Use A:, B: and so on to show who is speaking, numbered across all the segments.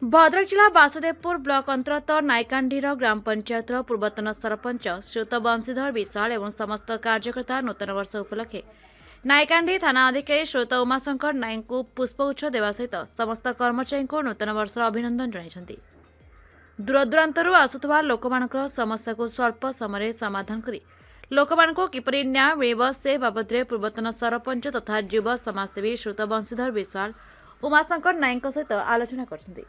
A: भद्रक जिला बासुदेवपुर ब्लॉक अंतर्गत नायकांडीर ग्राम पंचायत पूर्वतन सरपंच श्रुत बंशीधर विशाल एवं समस्त कार्यकर्ता नूतन वर्ष उपलक्षे नायकांडी थाना अधिकारी श्रुत उमाशंकर नायक को पुष्पगुच्छ देवा सहित समस्त कर्मचारी को नूतन वर्ष अभिनंदन जणाइछन्ति। दूरदूरांतरू आसुथुवा लोकमानकर समस्या को स्वल्प समय समाधान करी लोकमानको किपरि न्याय मिलिब से बाबदरे पूर्वतन सरपंच तथा युवा समाजसेवी श्रुत बंशीधर विशाल उमाशंकर नायक सहित आलोचना करछन्ति।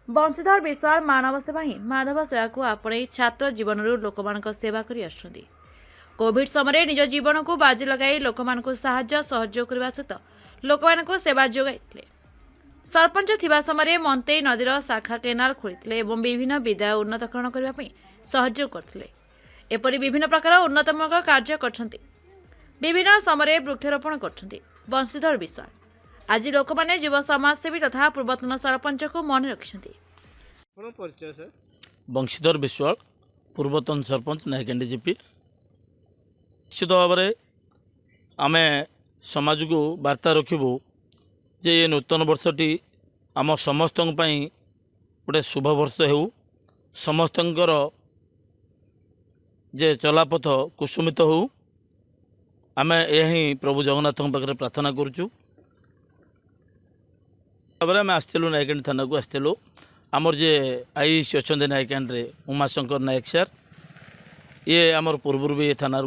A: बंशीधर विशाल मानव सेवा ही माधव सेवा को आपणे छात्र जीवन लोकमानक सेवा करी आछन्ति। कोविड समय निज जीवन को बाजी लगाई लोकमानक साहाय्य सहयोग करने सहित लोकमानक सेवा जोगाइथिले। सरपंच थिबा समय मंतेई नदीर शाखा केनाल खोलिथिले एवं विभिन्न विद्या उन्नतकरण करने पई सहयोग करथिले। एपरि विभिन्न प्रकार उन्नतमूलक कार्य करछन्ति। विभिन्न समय वृक्षारोपण करछन्ति। बंशीधर विशाल आज लोक मैंने युवा समाजसेवी तथा पूर्वतन सरपंच को मन रखिछन्ति।
B: बंशीधर विश्वाल पूर्वतन सरपंच नायकांडी जीपी। निश्चित भाव में आम समाज को वार्ता रखू जे ये नूतन वर्षटी आम समस्त गोटे शुभ वर्ष हो समस्तर जे चलापथ कुसुमित हो आम यही प्रभु जगन्नाथ पाखे प्रार्थना करुचु। आम आसलु नायकांडी थाना को आसलु आमर जे आईसी अच्छा नायकांडी उमाशंकर नायक सार ये आमर पूर्व भी थाना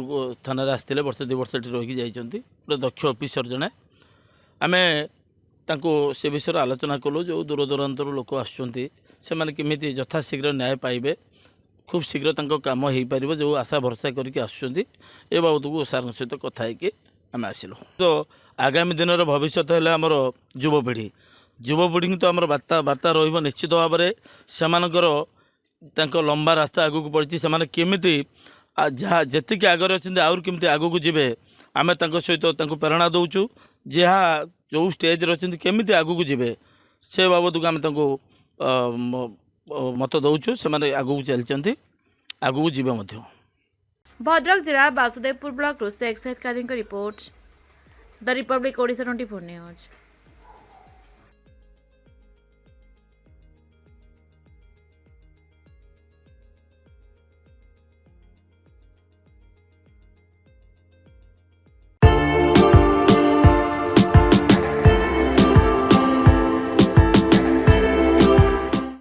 B: आसते वर्ष 2 वर्ष रही जाइए गोटे दक्ष अफिसर जड़े आम से विषय आलोचना कलु जो दूर दूरांतर लोक आसमें यथाशीघ्र न्याय पाइबे खूब शीघ्र काम हो पार जो आशा भरसा करके आसुँच ए बाबद को सार सहित कथा आम आसिलु। तो आगामी दिन भविष्य है आमर युवपीढ़ी तो आम वार्ता निश्चित भाव में से लंबा रास्ता आगू को पड़ी से केमिति जहाँ जी आगे अच्छे आउर केमती आगू को जीवे आम सहित प्रेरणा दौचु जहाँ जो स्टेज अच्छे केमिति आगू को जीवे से बाबद को आम मत दौचु से आगू को चलती आगू को जीवे।
A: भद्रक जिला बासुदेवपुर ब्लॉक से एक्साइट कादी report the Republic Odisha 24 news.